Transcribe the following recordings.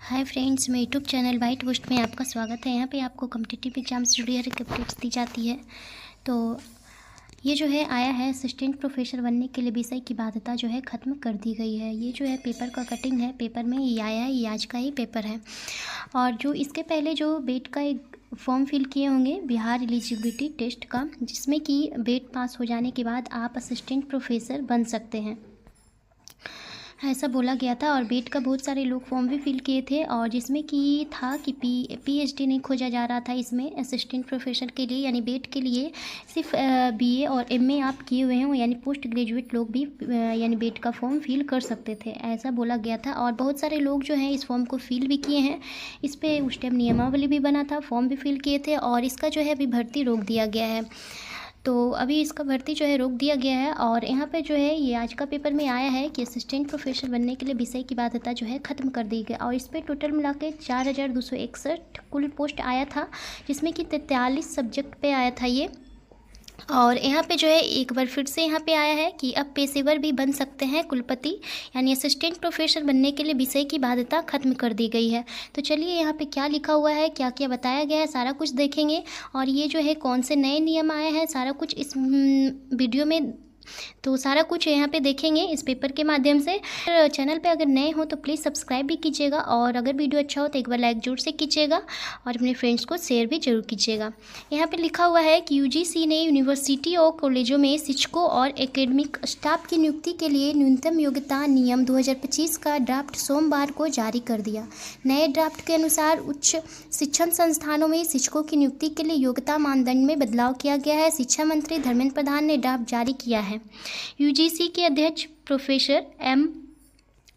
Hi friends, मैं YouTube channel white post में आपका स्वागत है। यहाँ पे आपको कॉम्पिटिटिव एग्जाम से जुड़ी हर एक अपडेट्स दी जाती है। तो ये जो है आया है, असिस्टेंट प्रोफेसर बनने के लिए विषय की बाध्यता जो है ख़त्म कर दी गई है। ये जो है पेपर का कटिंग है, पेपर में ये आया है, ये आज का ही पेपर है। और जो इसके पहले जो बेट का एक फॉर्म फिल किए होंगे बिहार एलिजिबिलिटी टेस्ट का, जिसमें कि बेट पास हो जाने के बाद आप असिस्टेंट प्रोफेसर बन सकते हैं, ऐसा बोला गया था। और बीट का बहुत सारे लोग फॉर्म भी फिल किए थे, और जिसमें कि था कि पीएचडी नहीं खोजा जा रहा था इसमें असिस्टेंट प्रोफेसर के लिए, यानी बीट के लिए सिर्फ बीए और एमए आप किए हुए हैं, यानी पोस्ट ग्रेजुएट लोग भी यानी बीट का फॉर्म फिल कर सकते थे, ऐसा बोला गया था। और बहुत सारे लोग जो हैं इस फॉर्म को फिल भी किए हैं। इस पर उस टाइम नियमावली भी बना था, फॉर्म भी फिल किए थे, और इसका जो है अभी भर्ती रोक दिया गया है। तो अभी इसका भर्ती जो है रोक दिया गया है। और यहाँ पे जो है ये आज का पेपर में आया है कि असिस्टेंट प्रोफेसर बनने के लिए विषय की बाध्यता जो है ख़त्म कर दी गई। और इस पर टोटल मिला के 4261 कुल पोस्ट आया था, जिसमें कि 43 सब्जेक्ट पे आया था ये। और यहाँ पे जो है एक बार फिर से यहाँ पे आया है कि अब पेशेवर भी बन सकते हैं कुलपति, यानी असिस्टेंट प्रोफेसर बनने के लिए विषय की बाध्यता खत्म कर दी गई है। तो चलिए यहाँ पे क्या लिखा हुआ है, क्या क्या बताया गया है, सारा कुछ देखेंगे। और ये जो है कौन से नए नियम आए हैं, सारा कुछ इस वीडियो में, तो सारा कुछ यहाँ पे देखेंगे इस पेपर के माध्यम से। चैनल पे अगर नए हो तो प्लीज़ सब्सक्राइब भी कीजिएगा, और अगर वीडियो अच्छा हो तो एक बार लाइक जरूर से कीजिएगा, और अपने फ्रेंड्स को शेयर भी जरूर कीजिएगा। यहाँ पे लिखा हुआ है कि यूजीसी ने यूनिवर्सिटी और कॉलेजों में शिक्षकों और एकेडमिक स्टाफ की नियुक्ति के लिए न्यूनतम योग्यता नियम 2025 का ड्राफ्ट सोमवार को जारी कर दिया। नए ड्राफ्ट के अनुसार उच्च शिक्षण संस्थानों में शिक्षकों की नियुक्ति के लिए योग्यता मानदंड में बदलाव किया गया है। शिक्षा मंत्री धर्मेंद्र प्रधान ने ड्राफ्ट जारी किया है। यूजीसी के अध्यक्ष प्रोफेसर एम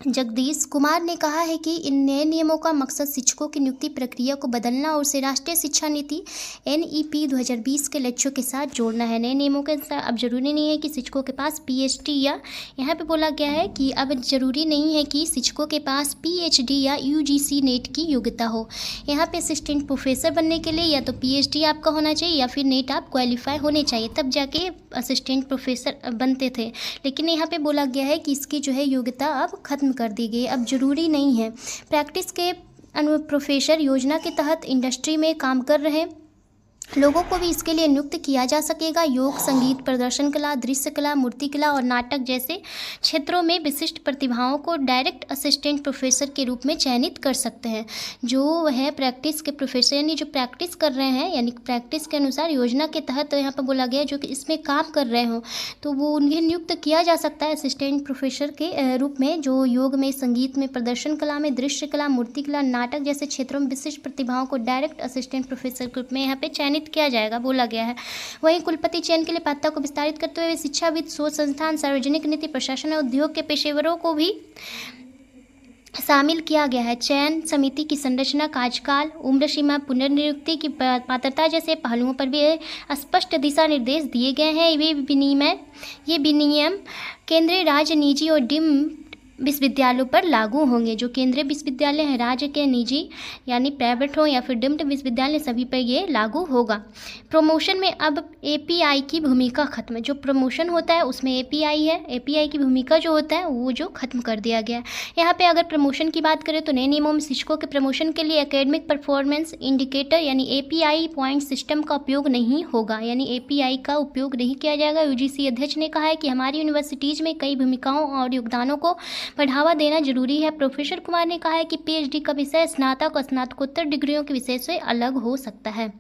जगदीश कुमार ने कहा है कि इन नए नियमों का मकसद शिक्षकों की नियुक्ति प्रक्रिया को बदलना और उसे राष्ट्रीय शिक्षा नीति NEP 2020 के लक्ष्यों के साथ जोड़ना है। नए नियमों के अनुसार अब जरूरी नहीं है कि शिक्षकों के पास PhD या, यहाँ पे बोला गया है कि अब जरूरी नहीं है कि शिक्षकों के पास PhD या UGC नेट की योग्यता हो। यहाँ पे असिस्टेंट प्रोफेसर बनने के लिए या तो PhD आपका होना चाहिए या फिर नेट आप क्वालिफाई होने चाहिए, तब जाके असिस्टेंट प्रोफेसर बनते थे। लेकिन यहाँ पे बोला गया है कि इसकी जो है योग्यता अब खत्म कर दी गई, अब जरूरी नहीं है। प्रैक्टिस के प्रोफेसर योजना के तहत इंडस्ट्री में काम कर रहे लोगों को भी इसके लिए नियुक्त किया जा सकेगा। योग, संगीत, प्रदर्शन कला, दृश्य कला, मूर्ति कला और नाटक जैसे क्षेत्रों में विशिष्ट प्रतिभाओं को डायरेक्ट असिस्टेंट प्रोफेसर के रूप में चयनित कर सकते हैं। जो है प्रैक्टिस के प्रोफेसर, यानी जो प्रैक्टिस कर रहे हैं, यानी प्रैक्टिस के अनुसार योजना के तहत यहाँ पर बोला गया जो कि इसमें काम कर रहे हो, तो वो उन्हें नियुक्त किया जा सकता है असिस्टेंट प्रोफेसर के रूप में, जो योग में, संगीत में, प्रदर्शन कला में, दृश्य कला, मूर्ति कला, नाटक जैसे क्षेत्रों में विशिष्ट प्रतिभाओं को डायरेक्ट असिस्टेंट प्रोफेसर के रूप में यहाँ पे चयनित किया जाएगा, बोला गया है। वहीं कुलपति चयन के लिए पात्रता को विस्तारित करते हुए शिक्षाविद, शोध संस्थान, सार्वजनिक नीति, प्रशासन और उद्योग के पेशेवरों को भी शामिल किया गया है। चयन समिति की संरचना, कार्यकाल, उम्र सीमा, पुनर्नियुक्ति की पात्रता जैसे पहलुओं पर भी स्पष्ट दिशा निर्देश दिए गए हैं। ये विनियम केंद्रीय, राज्य, निजी और डीम्ड विश्वविद्यालयों पर लागू होंगे। जो केंद्रीय विश्वविद्यालय हैं, राज्य के, निजी यानी प्राइवेट हो या फिर डीम्ड विश्वविद्यालय, सभी पर ये लागू होगा। प्रमोशन में अब API की भूमिका खत्म। जो प्रमोशन होता है उसमें API है, API की भूमिका जो होता है वो जो खत्म कर दिया गया है। यहाँ पे अगर प्रमोशन की बात करें तो नए नियमों में शिक्षकों के प्रमोशन के लिए एकेडमिक परफॉर्मेंस इंडिकेटर यानी API पॉइंट सिस्टम का उपयोग नहीं होगा, यानी API का उपयोग नहीं किया जाएगा। UGC अध्यक्ष ने कहा है कि हमारी यूनिवर्सिटीज़ में कई भूमिकाओं और योगदानों को बढ़ावा देना जरूरी है। प्रोफेसर कुमार ने कहा है कि PhD का विषय स्नातक और स्नातकोत्तर डिग्रियों के विषय से अलग हो सकता है,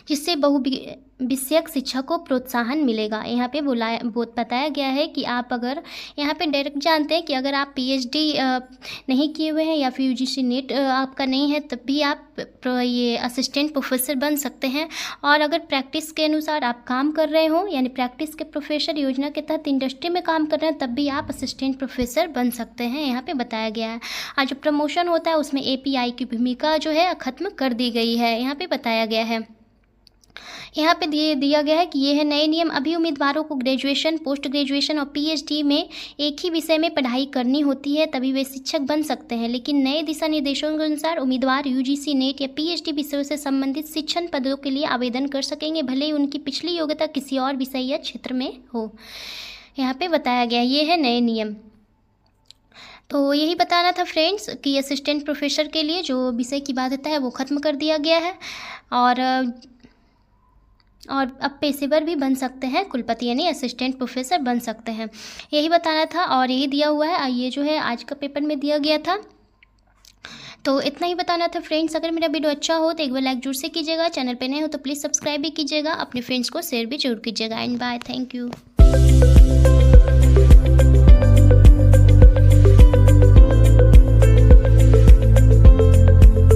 जिससे बहुविषयक शिक्षा को प्रोत्साहन मिलेगा। यहाँ पे बताया गया है कि आप अगर यहाँ पे डायरेक्ट जानते हैं कि अगर आप PhD नहीं किए हुए हैं या फिर UGC नेट आपका नहीं है, तब भी आप ये असिस्टेंट प्रोफेसर बन सकते हैं। और अगर प्रैक्टिस के अनुसार आप काम कर रहे हो, यानी प्रैक्टिस के प्रोफेसर योजना के तहत इंडस्ट्री में काम कर रहे हैं, तब भी आप असिस्टेंट प्रोफेसर बन सकते हैं, यहाँ पे बताया गया है। और जो प्रमोशन होता है उसमें API की भूमिका जो है ख़त्म कर दी गई है, यहाँ पे बताया गया है। यहाँ पे दिया गया है कि ये है नए नियम। अभी उम्मीदवारों को ग्रेजुएशन, पोस्ट ग्रेजुएशन और PhD में एक ही विषय में पढ़ाई करनी होती है, तभी वे शिक्षक बन सकते हैं। लेकिन नए दिशा निर्देशों के अनुसार उम्मीदवार UGC नेट या PhD विषयों से संबंधित शिक्षण पदों के लिए आवेदन कर सकेंगे, भले ही उनकी पिछली योग्यता किसी और विषय या क्षेत्र में हो। यहाँ पे बताया गया ये है नए नियम। तो यही बताना था फ्रेंड्स कि असिस्टेंट प्रोफेसर के लिए जो विषय की बाध्यता है वो ख़त्म कर दिया गया है और अब पेशेवर भी बन सकते हैं, कुलपति यानी असिस्टेंट प्रोफेसर बन सकते हैं। यही बताना था और यही दिया हुआ है, ये जो है आज का पेपर में दिया गया था। तो इतना ही बताना था फ्रेंड्स। अगर मेरा वीडियो अच्छा हो तो एक बार लाइक जरूर से कीजिएगा, चैनल पे नए हो तो प्लीज़ सब्सक्राइब भी कीजिएगा, अपने फ्रेंड्स को शेयर भी जरूर कीजिएगा। And bye, thank you.